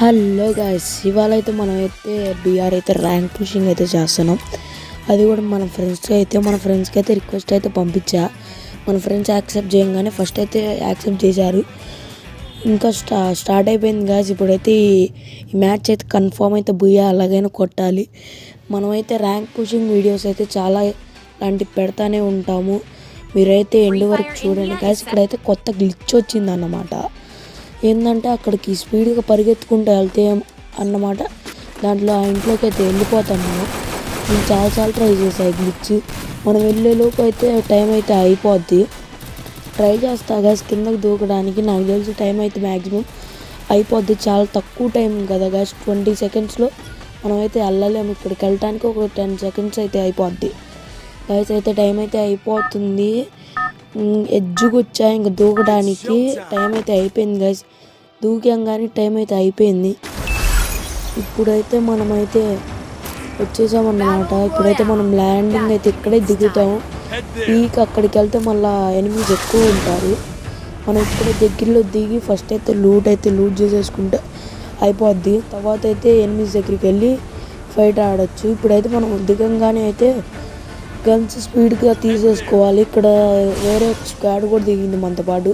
Hello guys, ఇవాళ అయితే మనమైతే బీఆర్ అయితే ర్యాంక్ పుషింగ్ అయితే చేస్తున్నాం. అది కూడా మన ఫ్రెండ్స్కి అయితే రిక్వెస్ట్ అయితే పంపించా. మన ఫ్రెండ్స్ యాక్సెప్ట్ చేయగానే ఫస్ట్ అయితే యాక్సెప్ట్ చేశారు. ఇంకా స్టార్ట్ అయిపోయింది గాయ్స్. ఇప్పుడైతే ఈ మ్యాచ్ అయితే కన్ఫామ్ అయితే బీఆర్ అలాగైనా కొట్టాలి. మనమైతే ర్యాంక్ పుషింగ్ వీడియోస్ అయితే చాలా లాంటివి పెడతానే ఉంటాము. మీరైతే ఎండ్ వరకు చూడండి గాయ్స్. ఇక్కడైతే కొత్త గ్లిచ్ వచ్చింది అన్నమాట. ఏంటంటే అక్కడికి స్పీడ్గా పరిగెత్తుకుంటూ వెళ్తే అన్నమాట, దాంట్లో ఆ ఇంట్లోకి అయితే వెళ్ళిపోతాం. నేను చాలాసార్లు ట్రై చేశాను గ్లిచ్. మనం వెళ్ళేలోపు అయితే టైం అయితే అయిపోద్ది. ట్రై చేస్తా గాయస్ కిందకి దూకడానికి. నాకు తెలిసి టైం అయితే మ్యాక్సిమం అయిపోద్ది. చాలా తక్కువ టైం కదా గాయస్, 20 సెకండ్స్లో మనమైతే వెళ్ళలేము. ఇక్కడికి వెళ్ళటానికి ఒక 10 సెకండ్స్ అయితే అయిపోద్ది గాయస్. అయితే టైం అయితే అయిపోతుంది. ఎడ్జ్కి వచ్చా ఇంకా దూకడానికి. టైం అయితే అయిపోయింది గైస్. దూకాం కానీ టైం అయితే అయిపోయింది. ఇప్పుడైతే మనమైతే వచ్చేసామన్నమాట. ఇప్పుడైతే మనం ల్యాండింగ్ అయితే ఇక్కడే దిగుతాం. అక్కడికి వెళ్తే మళ్ళీ ఎనిమిస్ ఎక్కువ ఉంటారు. మనం ఇక్కడే దగ్గరలో దిగి ఫస్ట్ అయితే లూట్ చేసేసుకుంటే అయిపోద్ది. తర్వాత అయితే ఎనిమిస్ దగ్గరికి వెళ్ళి ఫైట్ ఆడచ్చు. ఇప్పుడైతే మనం దిగంగానే అయితే గన్స్ స్పీడ్గా తీసేసుకోవాలి. ఇక్కడ వేరే స్క్వాడ్ కూడా దిగింది మనతో పాటు.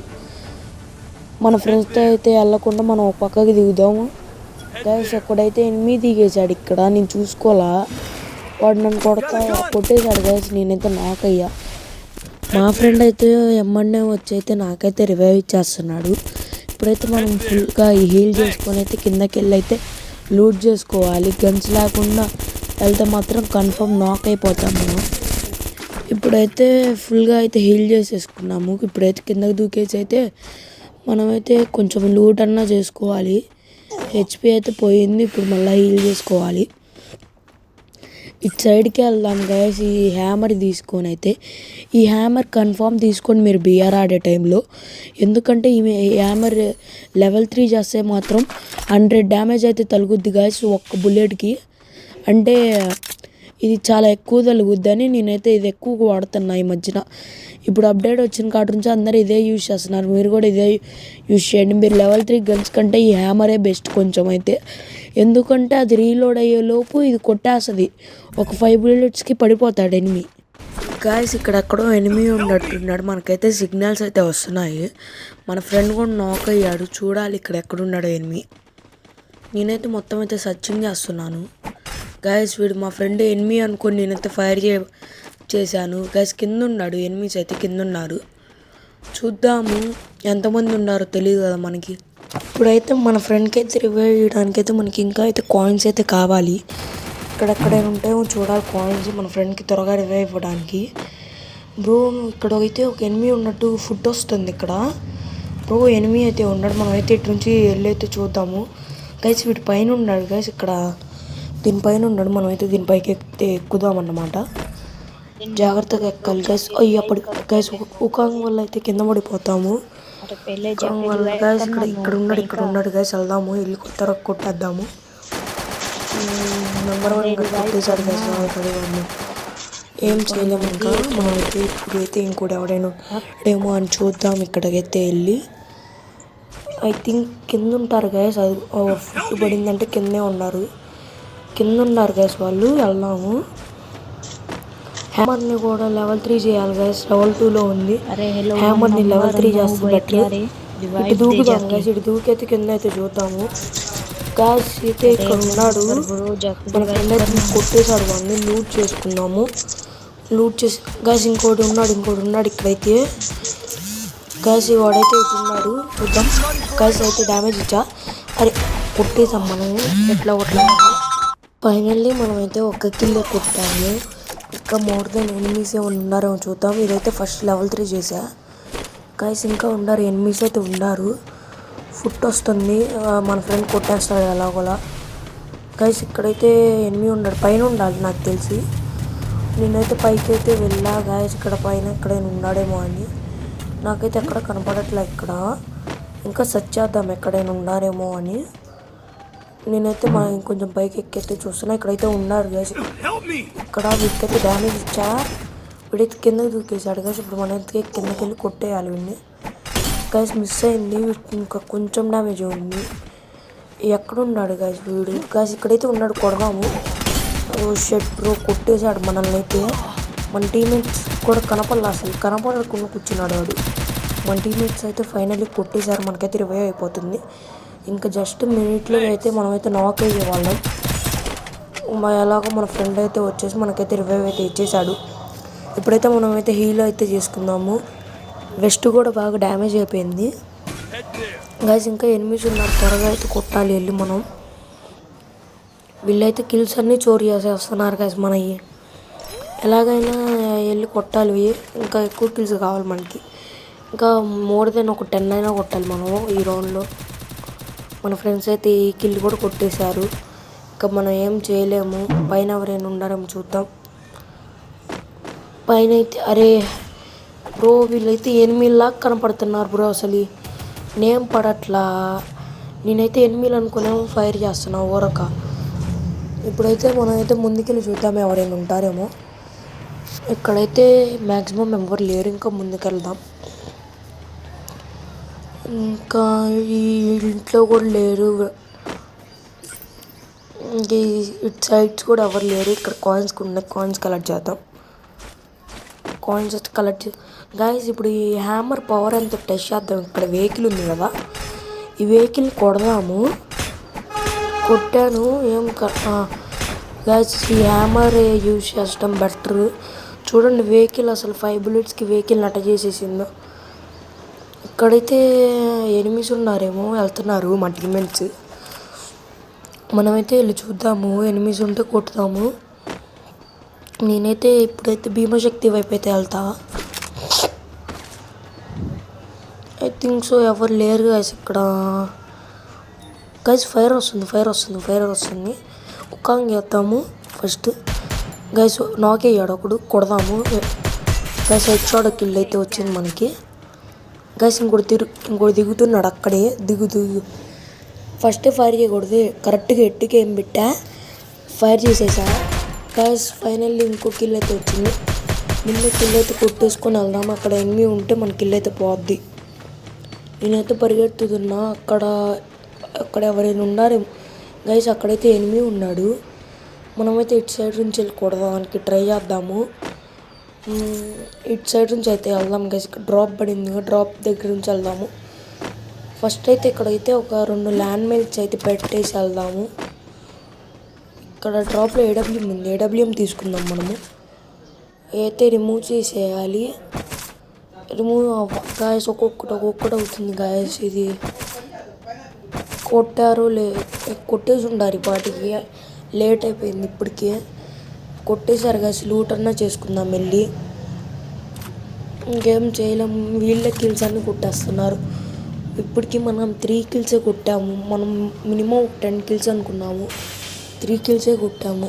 మన ఫ్రెండ్స్తో అయితే వెళ్ళకుండా మనం ఒక పక్కకి దిగుదాము గైస్. అక్కడైతే ఎనిమిది దిగేశాడు. ఇక్కడ నేను చూసుకోవాలా, వాడు నన్ను కొట్టేశాడు గైస్. నేనైతే నాకయ్యా. మా ఫ్రెండ్ అయితే ఎమ్మడే వచ్చి అయితే నాకైతే రివైవ్ ఇచ్చేస్తున్నాడు. ఇప్పుడైతే మనం ఫుల్గా హీల్ చేసుకొని అయితే కిందకి వెళ్ళి అయితే లూట్ చేసుకోవాలి. గన్స్ లేకుండా వెళ్తే మాత్రం కన్ఫర్మ్ నాక్ అయిపోతాం మనం. ఇప్పుడైతే ఫుల్గా అయితే హీల్ చేసేసుకున్నాము. ఇప్పుడైతే కిందకి దూకేసి అయితే మనమైతే కొంచెం లూట్ అన్నా చేసుకోవాలి. హెచ్పి అయితే పోయింది. ఇప్పుడు మళ్ళీ హీల్ చేసుకోవాలి. ఇటు సైడ్కి వెళ్దాం గైస్. ఈ హ్యామర్ తీసుకొని అయితే ఈ హ్యామర్ కన్ఫామ్ తీసుకొని మీరు బీఆర్ ఆడే టైంలో. ఎందుకంటే ఈ హ్యామర్ లెవెల్ 3 చేస్తే మాత్రం 100 డ్యామేజ్ అయితే తగులుద్ది గైస్ ఒక్క బుల్లెట్కి. అంటే ఇది చాలా ఎక్కువ తగులుద్దని నేనైతే ఇది ఎక్కువ వాడుతున్నా ఈ మధ్యన. ఇప్పుడు అప్డేట్ వచ్చిన కాడ నుంచి అందరూ ఇదే యూజ్ చేస్తున్నారు. మీరు కూడా ఇదే యూజ్ చేయండి. మీరు లెవెల్ 3 గన్స్ కంటే ఈ హ్యామరే బెస్ట్ కొంచెం అయితే. ఎందుకంటే అది రీలోడ్ అయ్యేలోపు ఇది కొట్టేస్తుంది. ఒక 5 బుల్లెట్స్కి పడిపోతాడు ఎనిమి. గాయస్ ఇక్కడెక్కడో ఎనిమి ఉన్నట్టున్నాడు. మనకైతే సిగ్నల్స్ అయితే వస్తున్నాయి. మన ఫ్రెండ్ కూడా నాక్ అయ్యాడు. చూడాలి ఇక్కడ ఎక్కడున్నాడు ఎనిమి. నేనైతే మొత్తం అయితే సర్చింగ్ చేస్తున్నాను గాయస్. వీడు మా ఫ్రెండ్ ఎనిమి అనుకొని నేనైతే ఫైర్ చేశాను గాయస్. కింద ఉన్నాడు, ఎనిమిస్ అయితే కింద ఉన్నారు. చూద్దాము ఎంతమంది ఉన్నారో తెలియదు కదా మనకి. ఇప్పుడైతే మన ఫ్రెండ్కి అయితే రివైవ్ చేయడానికి అయితే మనకి ఇంకా అయితే కాయిన్స్ అయితే కావాలి. ఇక్కడెక్కడైనా ఉంటాయో చూడాలి కాయిన్స్ మన ఫ్రెండ్కి త్వరగా రివైవ్ ఇవ్వడానికి. బ్రో ఇక్కడ అయితే ఒక ఎనిమి ఉన్నట్టు ఫుడ్ వస్తుంది ఇక్కడ. బ్రో ఎనిమి అయితే ఉన్నాడు. మనం అయితే ఇటు నుంచి వెళ్ళి అయితే చూద్దాము గైస్. వీటి పైన ఉన్నాడు గైస్. ఇక్కడ దీనిపైన ఉన్నాడు. మనమైతే దీనిపైకి ఎక్కుదామన్నమాట. జాగ్రత్తగా ఎక్కాలి గైస్. అప్పటి గైస్ ఉకాంగ్ వల్ల అయితే కింద పడిపోతాము. గైస్ ఇక్కడ ఉన్నాడు గైస్. వెళ్దాము, వెళ్ళి త్వరగా కొట్టేద్దాము. నెంబర్ 1 కొట్టేశాడు గైస్. ఏం చేయలేము ఇంకా. మనమైతే ఇప్పుడైతే ఇంకోటి ఎవడేమో అని చూద్దాం. ఇక్కడికైతే వెళ్ళి ఐ థింక్ కింద ఉంటారు గైస్. అది ఫుడ్ పడిందంటే కిందే ఉన్నారు. కింద ఉన్నారు గైస్ వాళ్ళు. వెళ్దాము. హ్యామర్ని కూడా లెవెల్ 3 చేయాలి గైస్. లెవెల్ 2లో ఉంది. హ్యామర్ని లెవెల్ 3 చేస్తే బెటర్. ఇటు దూకుదాం గైస్. ఇటు దూకైతే కింద అయితే చూద్దాము గైస్. అయితే ఇక్కడ ఉన్నాడు మన ఫ్రెండ్ అయితే కొట్టేశాడు. వాడిని లూట్ చేసుకున్నాము. లూట్ చేసి గైస్ ఇంకోటి ఉన్నాడు ఇక్కడైతే గైస్. వాడైతే ఇటు ఉన్నాడు. చూద్దాం గైస్. అయితే డ్యామేజ్ ఇచ్చా. అరే కొట్టేసాం మనం ఎట్లా. ఫైనల్లీ మనమైతే ఒక కిల్ కొట్టాము. ఇంకా మోర్ దెన్ ఎనిమీస్ ఉన్నారో చూద్దాం. ఇదైతే ఫస్ట్ లెవెల్ 3 చేసా గైస్. ఇంకా ఉన్నారు ఎనిమీస్ అయితే ఉన్నారు. ఫుట్ వస్తుంది. మన ఫ్రెండ్ కొట్టేస్తాడు ఎలాగోలా గైస్. ఇక్కడైతే ఎనిమీ ఉన్నాడు. పైన ఉండాలి నాకు తెలిసి. నేనైతే పైకి అయితే వెళ్ళా గైస్. ఇక్కడ పైన ఎక్కడైనా ఉన్నాడేమో అని. నాకైతే ఎక్కడ కనపడట్లే ఇక్కడ. ఇంకా సెర్చ్ చేద్దాం ఎక్కడైనా ఉన్నారేమో అని. నేనైతే మా ఇంకొంచెం పైకి ఎక్కైతే చూస్తున్నా. ఇక్కడైతే ఉన్నారు గైస్. ఇక్కడ వీటికైతే డ్యామేజ్ ఇచ్చా. వీడైతే కిందకి దూకేశాడు గైస్. ఇప్పుడు మనైతే కిందకి వెళ్ళి కొట్టేయాలి వీడిని గైస్. మిస్ అయింది. ఇంకా కొంచెం డ్యామేజ్ ఉంది. ఎక్కడున్నాడు గాయస్ వీడు? గాయస్ ఇక్కడైతే ఉన్నాడు, కొడదాము. ఓ షెట్ బ్రో, కొట్టేశాడు మనల్ని అయితే. మన టీమ్మేట్స్ కూడా కనపడకుండా కూర్చున్నాడు వాడు. మన టీమ్మేట్స్ అయితే ఫైనల్లీ కొట్టేశారు. మనకైతే రివైవ్ అయిపోతుంది. ఇంకా జస్ట్ మినిట్లో అయితే మనమైతే నాక్ అయ్యే వాళ్ళం. ఎలాగో మన ఫ్రెండ్ అయితే వచ్చేసి మనకైతే రివైవ్ అయితే ఇచ్చేసాడు. ఇప్పుడైతే మనమైతే హీల్ అయితే చేసుకుందాము. వెస్ట్ కూడా బాగా డ్యామేజ్ అయిపోయింది గైస్. ఇంకా ఎనిమిస్ ఉన్నారు, త్వరగా అయితే కొట్టాలి వెళ్ళి మనం. వీళ్ళైతే కిల్స్ అన్నీ చోరీ చేసేస్తున్నారు గైస్ మనవి. ఎలాగైనా వెళ్ళి కొట్టాలి, ఇంకా ఎక్కువ కిల్స్ కావాలి మనకి. ఇంకా మోర్ దెన్ ఒక 10 అయినా కొట్టాలి మనం ఈ రౌండ్లో. మన ఫ్రెండ్స్ అయితే ఈ కిల్ కూడా కొట్టేశారు. ఇంకా మనం ఏం చేయలేము. పైన ఎవరైనా ఉండారేమో చూద్దాం. పైన అయితే అరే బ్రో, వీళ్ళైతే ఎనిమిదిలాగా కనపడుతున్నారు బ్రో. అసలు నేమ్ పడట్లా. నేనైతే ఎనిమిది అనుకునేమో ఫైర్ చేస్తున్నా ఊరక. ఇప్పుడైతే మనమైతే ముందుకెళ్ళి చూద్దాం ఎవరైనా ఉంటారేమో. ఇక్కడైతే మ్యాక్సిమం ఎవరు లేరు. ఇంకా ముందుకెళ్దాం. ఇంకా ఈ ఇంట్లో కూడా లేరు. ఇంక ఇటు సైడ్స్ కూడా ఎవరు లేరు. ఇక్కడ కాయిన్స్ ఉన్నాయి, కాయిన్స్ కలెక్ట్ చేద్దాం. కాయిన్స్ అయితే కలెక్ట్ గాయస్. ఇప్పుడు ఈ హ్యామర్ పవర్ ఎంత టెస్ట్ చేద్దాం. ఇక్కడ వెహికల్ ఉంది కదా, ఈ వెహికల్ కొడదాము. కొట్టాను ఏం గాయస్, ఈ హ్యామర్ యూజ్ చేస్తాం బెటర్. చూడండి వెహికల్ అసలు 5 bulletsకి వెహికల్ నట చేసేసిందో. ఇక్కడైతే ఎనిమిస్ ఉన్నారేమో, వెళ్తున్నారు మా టీమ్మేట్స్. మనమైతే వెళ్ళి చూద్దాము. ఎనిమిస్ ఉంటే కొట్టుదాము. నేనైతే ఇప్పుడైతే భీమశక్తి వైపు అయితే వెళ్తా. ఐ థింక్ సో ఎవరు లేరు గైస్ ఇక్కడ. గైస్ ఫైర్ వస్తుంది. ఉక్కాంగ్ చేద్దాము ఫస్ట్. గైస్ నాక్ అయ్యాడు ఒకడు, కొడదాము. గైస్ హెడ్ షాట్ కిల్ అయితే వచ్చింది మనకి. గైస్ ఇంకోటి దిగుతున్నాడు అక్కడే. దిగు ఫస్ట్ ఫైర్ చేయకూడదు, కరెక్ట్గా ఎట్టుకి ఏం పెట్టా, ఫైర్ చేసేసా. గైస్ ఫైనల్లీ ఇంకో కిల్ అయితే వచ్చింది. ముందు కిల్ అయితే కొట్టేసుకొని వెళ్దాం. అక్కడ ఎనిమి ఉంటే మన కిల్ అయితే పోద్ది. నేనైతే పరిగెత్తుతున్నా. అక్కడ ఎవరైనా ఉన్నారేమో గైస్. అక్కడైతే ఎనిమి ఉన్నాడు. మనమైతే ఇటు సైడ్ నుంచి వెళ్ళి కొడదానికి ట్రై చేద్దాము. ఇటు సైడ్ నుంచి అయితే వెళ్దాం గైస్. ఇక్కడ డ్రాప్ పడింది, డ్రాప్ దగ్గర నుంచి వెళ్దాము. ఫస్ట్ అయితే ఇక్కడైతే ఒక 2 ల్యాండ్ మైన్స్ అయితే పెట్టేసి వెళ్దాము. ఇక్కడ డ్రాప్లో ఏడబ్ల్యూఎం ఉంది, ఏడబ్ల్యూఎం తీసుకుందాం మనము. అయితే రిమూవ్ చేసేయాలి. రిమూవ్ గాయస్ ఒక్కొక్కటి అవుతుంది గాయస్. ఇది కొట్టేసి ఉండారు వాటికి. లేట్ అయిపోయింది ఇప్పటికే. కొట్టేశారు గాయస్. లూట్ అన్నా చేసుకుందాం వెళ్ళి. ఇంకేం చేయలేము, వీళ్ళే కిల్స్ అన్నీ కొట్టేస్తున్నారు. ఇప్పటికీ మనం 3 కిల్సే కొట్టాము. మనం మినిమం 10 కిల్స్ అనుకున్నాము, 3 కిల్సే కొట్టాము.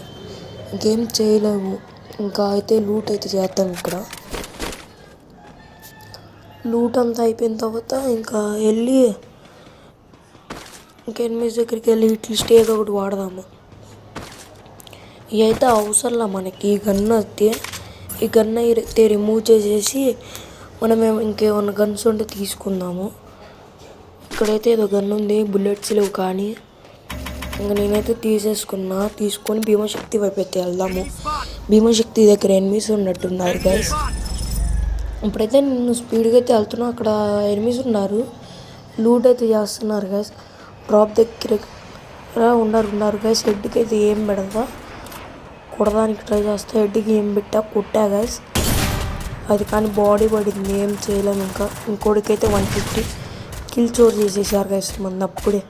ఇంకేం చేయలేము. ఇంకా అయితే లూట్ అయితే చేద్దాం. ఇక్కడ లూట్ అంతా అయిపోయిన తర్వాత ఇంకా వెళ్ళి ఎనిమిస్ దగ్గరికి వెళ్ళి ఇట్లా ఏదో ఒకటి వాడదాము. ఇవి అయితే అవసరంలా మనకి. ఈ గన్ అయితే రిమూవ్ చేసేసి మనం ఇంకేమన్నా గన్స్ ఉంటే తీసుకుందాము. ఇక్కడైతే ఏదో గన్ ఉంది, బుల్లెట్స్ లేవు కానీ. ఇంకా నేనైతే తీసుకొని భీమశక్తి వైపు అయితే వెళ్దాము. భీమశక్తి దగ్గర ఎనిమిస్ ఉన్నట్టున్నారు గైస్. ఇప్పుడైతే నేను స్పీడ్గా అయితే వెళ్తున్నా. అక్కడ ఎనిమిస్ ఉన్నారు, లూట్ అయితే చేస్తున్నారు గైస్. డ్రాప్ దగ్గర ఉన్నారు గైస్. హెడ్కి అయితే ఏం పెడతా, కొడడానికి ట్రై చేస్తా. హెడ్కి ఏం పెట్టా, కొట్టా గైస్. అది కానీ బాడీ పడింది, ఏం చేయలేము. ఇంకోటికైతే 150 కిల్ చోర్ చేసేసారు గైస్ మన అప్పుడే.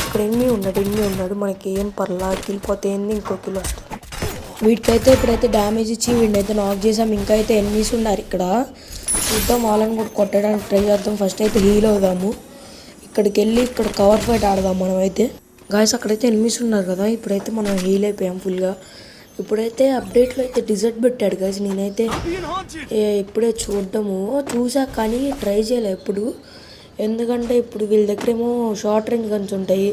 ఇక్కడ ఎనిమి ఉన్నాడు. మనకి ఏం పర్లా, కిల్ పోతే ఏంది, ఇంకో కిల్ వస్తుంది. వీటికైతే ఇప్పుడైతే డ్యామేజ్ ఇచ్చి వీడినైతే నాక్ చేసాం. ఇంకా అయితే ఎనిమిస్ ఉన్నారు ఇక్కడ. చూద్దాం, వాళ్ళని కూడా కొట్టడానికి ట్రై చేద్దాం. ఫస్ట్ అయితే హీల్ అవుదాము. ఇక్కడికి వెళ్ళి ఇక్కడ కవర్ ఫైట్ ఆడదాం మనమైతే. గాయస్ అక్కడైతే ఎనిమిస్ ఉన్నారు కదా. ఇప్పుడైతే మనం హీల్ అయిపోయాం ఫుల్గా. ఇప్పుడైతే అప్డేట్లో అయితే డిజర్ట్ పెట్టాడు గాయస్. నేనైతే ఇప్పుడే చూసా కానీ ట్రై చేయలే ఎప్పుడు. ఎందుకంటే ఇప్పుడు వీళ్ళ దగ్గర ఏమో షార్ట్ రేంజ్ గన్స్ ఉంటాయి.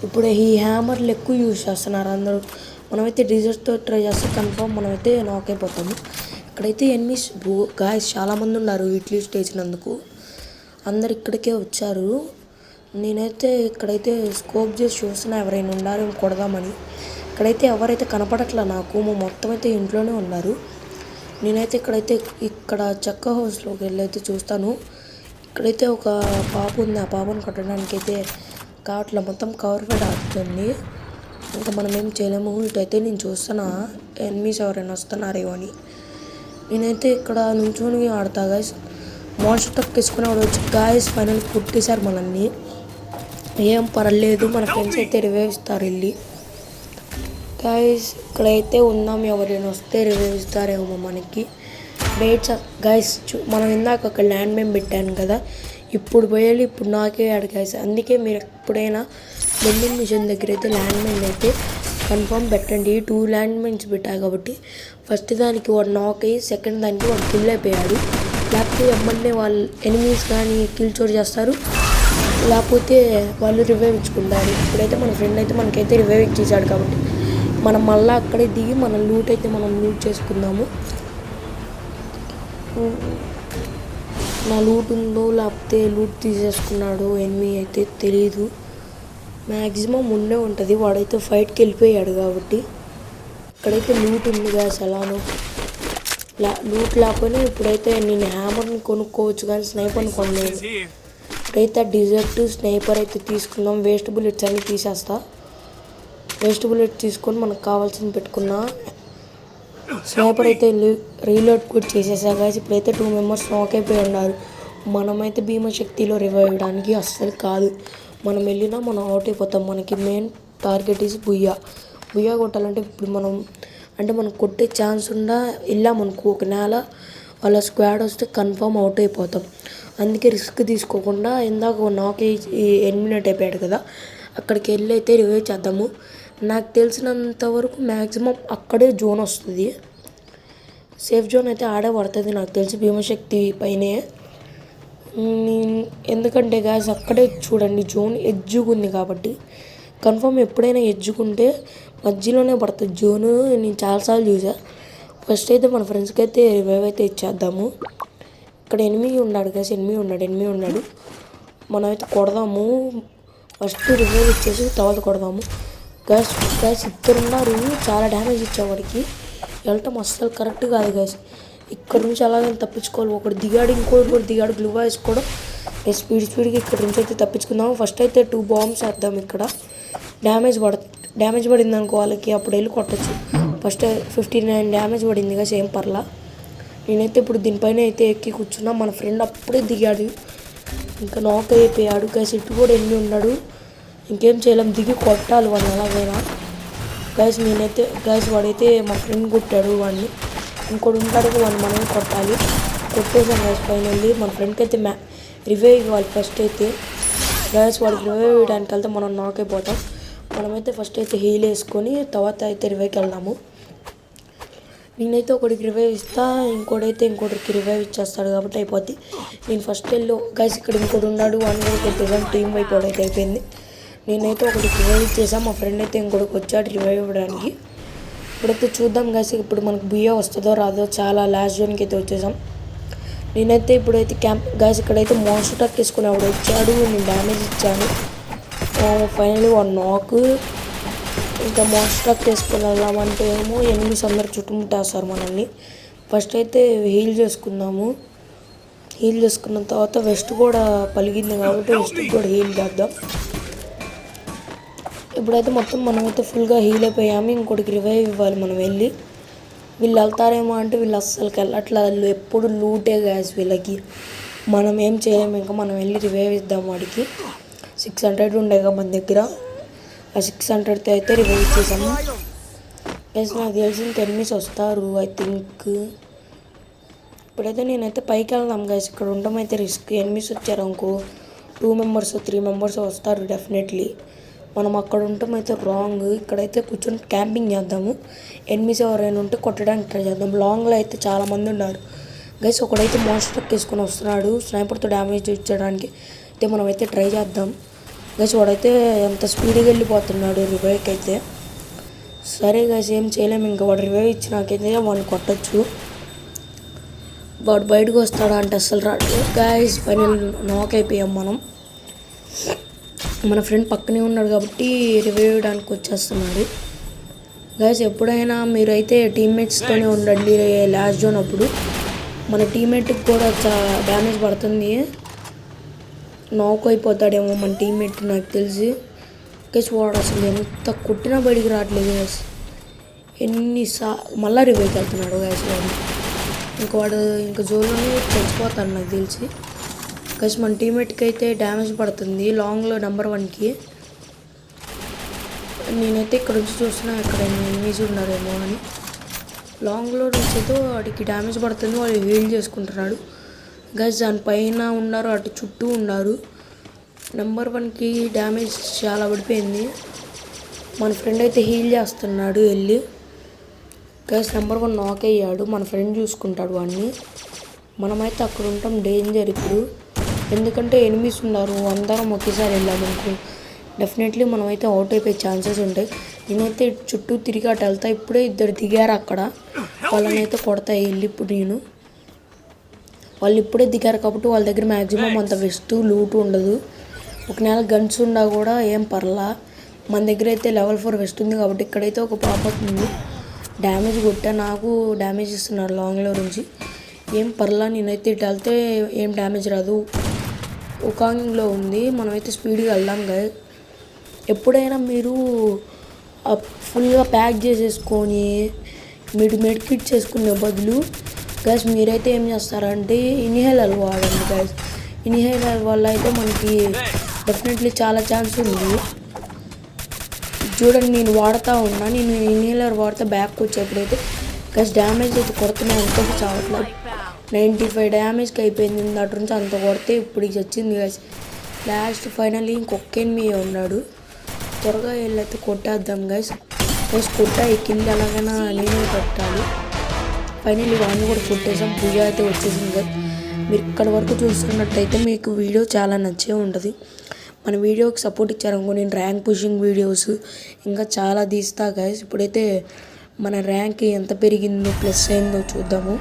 ఇప్పుడు ఈ హ్యామర్లు ఎక్కువ యూజ్ చేస్తున్నారు అందరూ. మనమైతే డిజర్ట్తో ట్రై చేస్తే కన్ఫామ్ మనమైతే నాక్ అయిపోతాము. ఇక్కడైతే ఎనిమిస్ గాయస్ చాలామంది ఉన్నారు. ఇట్లీ స్టేజ్ నందుకు అందరు ఇక్కడికే వచ్చారు. నేనైతే ఇక్కడైతే స్కోప్ చేసి చూస్తున్నా ఎవరైనా ఉండాలని కొడదామని. ఇక్కడైతే ఎవరైతే కనపడట్లా నాకు, మొత్తం అయితే ఇంట్లోనే ఉన్నారు. నేనైతే ఇక్కడ చెక్క హౌస్లోకి వెళ్ళైతే చూస్తాను. ఇక్కడైతే ఒక పాప ఉంది, ఆ పాపను కొట్టడానికి అయితే కావట్లా, మొత్తం కవర్ ఫైడ్ ఆడుతుంది. ఇంకా మనం ఏం చేయలేము. ఇటైతే నేను చూస్తున్నా ఎనిమీస్ ఎవరైనా వస్తున్నారేమో అని. నేనైతే ఇక్కడ నుంచొని ఆడతా గాయస్. మోస్ట్ తక్కువేసుకుని ఆడవచ్చు గాయస్. ఫైనల్ కొట్టేశారు మనల్ని. ఏం పర్లేదు, మన ఫ్రెండ్స్ అయితే రివైవ్ ఇస్తారు వెళ్ళి. గాయస్ ఇక్కడైతే ఉన్నాం, ఎవరైనా వస్తే రివైవ్ ఇస్తారేమో మనకి. Weights guys. మనం ఇందాక ఒక ల్యాండ్ మైన్ పెట్టాను కదా, ఇప్పుడు పోయాలి, ఇప్పుడు నాకే ఆడు గాయస్. అందుకే మీరు ఎప్పుడైనా వెండింగ్ మిషన్ దగ్గర అయితే ల్యాండ్ మైన్ అయితే కన్ఫర్మ్ పెట్టండి. 2 ల్యాండ్ మైన్స్ పెట్టాయి కాబట్టి ఫస్ట్ దానికి 1 నాక్ అయ్యి సెకండ్ దానికి 1 కిల్ అయిపోయాడు. లేకపోతే ఎమ్మెల్యే వాళ్ళు ఎనిమీస్ కానీ కిల్ చోటు చేస్తారు, లేకపోతే వాళ్ళు రివైవ్ ఇచ్చుకుంటారు. ఇప్పుడైతే మన ఫ్రెండ్ అయితే మనకైతే రివైవ్ ఇచ్చేసాడు కాబట్టి మనం మళ్ళీ అక్కడే దిగి మన లూట్ అయితే మనం లూట్ చేసుకుందాము. నా లూట్ ఉందో లేకపోతే లూట్ తీసేసుకున్నాడో ఎనిమీ అయితే తెలీదు. మ్యాక్సిమం ఉండే ఉంటుంది, వాడైతే ఫైట్కి వెళ్ళిపోయాడు కాబట్టి. ఇక్కడైతే లూట్ ఉంది కదా అలాను. లూట్ లేకపోయినా ఇప్పుడైతే నేను హ్యామర్ని కొనుక్కోవచ్చు కానీ స్నైపర్ని కొనలేదు. ఇప్పుడైతే డిజర్ట్ స్నైపర్ అయితే తీసుకుందాం. వేస్ట్ బుల్లెట్స్ అన్నీ తీసేస్తా. వేస్ట్ బుల్లెట్ తీసుకొని మనకు కావాల్సింది పెట్టుకున్నా. స్నైపర్ అయితే రీలోడ్ కూడా చేసేసా గాయస్. ఇప్పుడైతే 2 మెంబర్స్ నాక్ అయిపోయి ఉన్నారు. మనమైతే భీమశక్తిలో రివైవ్ అవ్వడానికి అస్సలు కాదు. మనం వెళ్ళినా మనం అవుట్ అయిపోతాం. మనకి మెయిన్ టార్గెట్ ఈజ్ బుయ్యా కొట్టాలంటే ఇప్పుడు మనం కొట్టే ఛాన్స్ ఉండా వెళ్ళామనుకో, ఒక నెల వాళ్ళ స్క్వాడ్ వస్తే కన్ఫర్మ్ అవుట్ అయిపోతాం. అందుకే రిస్క్ తీసుకోకుండా ఇందాక నాక్ ఎలిమినేట్ అయిపోయాడు కదా, అక్కడికి వెళ్ళి అయితే రివైవ్ చేద్దాము. నాకు తెలిసినంత వరకు మ్యాక్సిమం అక్కడే జోన్ వస్తుంది. సేఫ్ జోన్ అయితే ఆడే పడుతుంది నాకు తెలిసి భీమశక్తి పైనే. ఎందుకంటే గాయస్ అక్కడే చూడండి జోన్ ఎడ్జుకుంది కాబట్టి కన్ఫర్మ్ ఎప్పుడైనా ఎడ్జుకుంటే మధ్యలోనే పడుతుంది జోను. నేను చాలాసార్లు చూసా. ఫస్ట్ అయితే మన ఫ్రెండ్స్కి అయితే రివైవ్ అయితే ఇచ్చేద్దాము. ఇక్కడ ఎనిమీ ఉన్నాడు గాయస్, ఎనిమీ ఉన్నాడు. మనమైతే కొడదాము. ఫస్ట్ రివైవ్ ఇచ్చేసి తర్వాత కొడదాము. గాయస్ ఇద్దరున్నారు, చాలా డ్యామేజ్ ఇచ్చేవాడికి. వెళ్ళటం అస్సలు కరెక్ట్ కాదు గాయస్. ఇక్కడ నుంచి అలాగని తప్పించుకోవాలి. ఒకటి దిగాడు, ఇంకోటి దిగాడు, గ్లూవా వేసుకోవడం. స్పీడ్గా ఇక్కడ నుంచి అయితే తప్పించుకుందాము. ఫస్ట్ అయితే 2 బాంబ్స్ వేద్దాం. ఇక్కడ డ్యామేజ్ పడింది అనుకో వాళ్ళకి, అప్పుడు వెళ్ళి కొట్టచ్చు. ఫస్ట్ 59 డ్యామేజ్ పడింది కదా, సేమ్ పర్లా. నేనైతే ఇప్పుడు దీనిపైన అయితే ఎక్కి కూర్చున్నా. మన ఫ్రెండ్ అప్పుడే దిగాడు, ఇంకా నాక్ అయిపోయాడు. గాయస్ ఇటు కూడా ఎన్ని ఉన్నాడు, ఇంకేం చేయలేం, దిగి కొట్టాలి వాడిని ఎలాగైనా. గాయస్ వాడైతే మా ఫ్రెండ్ కొట్టాడు వాడిని, ఇంకోటి ఉంటాడు వాడిని మనం కొట్టాలి. కొట్టేసాం గాయస్. ఫైనల్లీ మన ఫ్రెండ్కి అయితే రివైవ్ ఇవ్వాలి ఫస్ట్ అయితే. గాయస్ వాడికి రివైవ్ ఇవ్వడానికి వెళ్తే మనం నాక్ అయిపోతాం. మనమైతే ఫస్ట్ అయితే హీల్ వేసుకొని తర్వాత అయితే రివైవ్కి వెళ్దాము. నేనైతే ఒకటికి రివైవ్ ఇస్తా, ఇంకోటికి రివైవ్ ఇచ్చేస్తాడు కాబట్టి అయిపోద్ది. నేను ఫస్ట్ గాయస్ ఇక్కడ ఇంకోటి ఉన్నాడు, వాడిని కూడా కొట్టేసాను. టీం వైపు అయితే అయిపోయింది. నేనైతే ఒకటికి రివైవ్ ఇచ్చేసాను. మా ఫ్రెండ్ అయితే ఇంకోటికి వచ్చాడు రివైవ్ ఇవ్వడానికి. ఇప్పుడైతే చూద్దాం గాయస్ ఇప్పుడు మనకు బుయ్యా వస్తుందో రాదో. చాలా లాస్ట్ జోన్కి అయితే వచ్చేసాం. నేనైతే ఇప్పుడైతే గాయస్ ఇక్కడైతే మోన్స్టర్ టక్ వేసుకుని ఆవిడ వచ్చాడు, నేను డ్యామేజ్ ఇచ్చాను. ఫైనల్లీ 1 నాక్. ఇంకా మోన్స్టర్ టక్ వేసుకుని వెళ్దామంటే ఏమో ఎనిమిస్ అందరు చుట్టుముట్టేస్తారు మనల్ని. ఫస్ట్ అయితే హీల్ చేసుకుందాము. హీల్ చేసుకున్న తర్వాత వెస్ట్ కూడా పలిగింది కాబట్టి వెస్ట్కి కూడా హీల్ చేద్దాం. ఇప్పుడైతే మొత్తం మనమైతే ఫుల్గా హీల్ అయిపోయాము. ఇంకోటికి రివైవ్ ఇవ్వాలి మనం వెళ్ళి. వీళ్ళు వెళ్తారేమో అంటే వీళ్ళు అస్సలుకి వెళ్ళట్లా, వాళ్ళు ఎప్పుడు లూటే గాయస్ వీళ్ళకి. మనం ఏం చేయలేము, ఇంకా మనం వెళ్ళి రివైవ్ ఇద్దాం. వాడికి 600 ఉండేగా మన దగ్గర, ఆ 600తో అయితే రివైవ్ ఇచ్చేసాము. ప్లస్ నాకు తెలిసిన ఎనిమిస్ వస్తారు ఐ థింక్. ఇప్పుడైతే నేనైతే పైకి వెళ్దాం గాయస్, ఇక్కడ ఉండడం అయితే రిస్క్. ఎనిమిస్ వచ్చారు అనుకో 2 మెంబర్స్ 3 మెంబర్స్ వస్తారు డెఫినెట్లీ. మనం అక్కడ ఉండటం అయితే రాంగ్. ఇక్కడైతే కూర్చొని క్యాంపింగ్ చేద్దాము. ఎనిమిస్ ఎవరైనా ఉంటే కొట్టడానికి ట్రై చేద్దాం. లాంగ్లో అయితే చాలామంది ఉన్నారు గైస్. ఒకడైతే మోన్స్టర్ తీసుకొని వస్తున్నాడు స్నైపర్తో డ్యామేజ్ ఇచ్చడానికి. అయితే మనమైతే ట్రై చేద్దాం గైస్. వాడైతే ఎంత స్పీడ్గా వెళ్ళిపోతున్నాడు రివైవ్కి అయితే. సరే గైస్ ఏం చేయలేము, ఇంకా వాడు రివైవ్ ఇచ్చినాకైతే వాడిని కొట్టచ్చు. వాడు బయటకు వస్తాడా అంటే అస్సలు రాడు గైస్. ఫైనల్ నాక్ అయిపోయాం మనం. మన ఫ్రెండ్ పక్కనే ఉన్నాడు కాబట్టి రివైవ్ చేయడానికి వచ్చేస్తున్నాడు. గైస్ ఎప్పుడైనా మీరైతే టీమ్మేట్స్తోనే ఉండండి లాస్ట్ జోన్ అప్పుడు. మన టీమ్మేట్కి కూడా డ్యామేజ్ పడుతుంది, నాక్ అయిపోతాడేమో మన టీమ్మేట్ నాకు తెలిసి. గైస్ వాడు అసలు ఎంత కొట్టినా బయటికి రావట్లేదు గైస్. మళ్ళీ రివైవ్కి వెళ్తున్నాడు గైస్ వాడు. వాడు ఇంకా జోన్లోనే చచ్చిపోతాడు నాకు తెలిసి. గైస్ మన టీమ్మేట్కి అయితే డ్యామేజ్ పడుతుంది లాంగ్లో నెంబర్ 1కి. నేనైతే ఇక్కడ నుంచి చూస్తున్నా ఎక్కడ ఎనిమీస్ ఉన్నారేమో అని. లాంగ్లో నుంచితో వాడికి డ్యామేజ్ పడుతుంది, వాడు హీల్ చేసుకుంటున్నాడు. గైస్ దానిపైన ఉన్నారు, అటు చుట్టూ ఉన్నారు. నెంబర్ 1కి డ్యామేజ్ చాలా పడిపోయింది. మన ఫ్రెండ్ అయితే హీల్ చేస్తున్నాడు వెళ్ళి. గైస్ నెంబర్ 1 నాక్ అయ్యాడు, మన ఫ్రెండ్ చూసుకుంటాడు వాడిని. మనమైతే అక్కడ ఉంటాం డేంజర్ ఇప్పుడు, ఎందుకంటే ఎనిమీస్ ఉన్నారు. అందరం ఒకేసారి వెళ్ళామనుకో డెఫినెట్లీ మనమైతే అవుట్ అయిపోయే ఛాన్సెస్ ఉంటాయి. నేనైతే చుట్టూ తిరిగి అటు వెళ్తా. ఇప్పుడే ఇద్దరు దిగారు అక్కడ, వాళ్ళనైతే కొడతా వెళ్ళి. ఇప్పుడు నేను వాళ్ళు ఇప్పుడే దిగారు కాబట్టి వాళ్ళ దగ్గర మ్యాక్సిమం అంత వెస్ట్ లూట్ ఉండదు. ఒక నెల గన్స్ ఉన్నా కూడా ఏం పర్లా. మన దగ్గర అయితే లెవెల్ 4 వెస్ట్ ఉంది కాబట్టి ఇక్కడైతే ఒక పాపప్ ఉంది. డ్యామేజ్ కొట్టా, నాకు డ్యామేజ్ ఇస్తున్నారు లాంగ్లో నుంచి. ఏం పర్లా, నేనైతే ఇటు వెళ్తే ఏం డ్యామేజ్ రాదు. ఉకాంగ్లో ఉంది, మనమైతే స్పీడ్గా వెళ్దాం కదా. ఎప్పుడైనా మీరు ఫుల్గా ప్యాక్ చేసేసుకొని మీరు మెడ్ కిట్ చేసుకునే బదులు గైస్ మీరైతే ఏం చేస్తారంటే ఇన్హేలర్ వాడండి గైస్. ఇన్హేలర్ వల్ల అయితే మనకి డెఫినెట్లీ చాలా ఛాన్స్ ఉంది. చూడండి నేను వాడుతూ ఉన్నా, నేను ఇన్హేలర్ వాడితే బ్యాక్ వచ్చేప్పుడైతే గైస్ డ్యామేజ్ అయితే కొడుతున్నాయి. అంత చావట్లేదు, 95 డ్యామేజ్కి అయిపోయింది. అటు నుంచి అంత కొడితే ఇప్పుడు వచ్చింది గైస్. లాస్ట్ ఫైనల్లీ ఇంకొక ఎనిమీ ఉన్నాడు, త్వరగా వెళ్ళైతే కొట్టేద్దాం గైస్. కొట్టా ఈ కింద ఎలాగైనా నేనే పెట్టాలి. ఫైనల్లీ వాడిని కూడా కొట్టేసాం, పూజ అయితే వచ్చేసింది గైస్. మీరు ఇక్కడ వరకు చూస్తున్నట్టయితే మీకు వీడియో చాలా నచ్చే ఉంటుంది. మన వీడియోకి సపోర్ట్ ఇచ్చారనుకో నేను ర్యాంక్ పుషింగ్ వీడియోస్ ఇంకా చాలా తీస్తా గైస్. ఇప్పుడైతే మన ర్యాంక్ ఎంత పెరిగిందో ప్లస్ అయిందో చూద్దాము.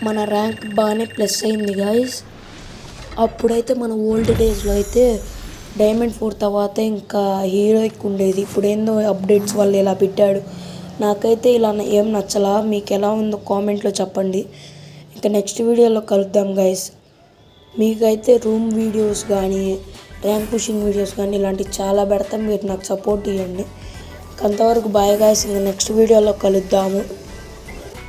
మన ర్యాంక్ బాగానే ప్లస్ అయింది గైస్. అప్పుడైతే మన ఓల్డ్ డేస్లో అయితే డైమండ్ 4 తర్వాత ఇంకా హీరోయిక్ ఉండేది. ఇప్పుడు ఏందో అప్డేట్స్ వల్ల ఇలా పెట్టాడు. నాకైతే ఇలా ఏం నచ్చలా. మీకు ఎలా ఉందో కామెంట్లో చెప్పండి. ఇంకా నెక్స్ట్ వీడియోలో కలుద్దాం గైస్. మీకైతే రూమ్ వీడియోస్ కానీ ర్యాంక్ పుషింగ్ వీడియోస్ కానీ ఇలాంటివి చాలా పెడతాం, మీరు నాకు సపోర్ట్ ఇవ్వండి. అంతవరకు బాయ్ గైస్, ఇంకా నెక్స్ట్ వీడియోలో కలుద్దాము.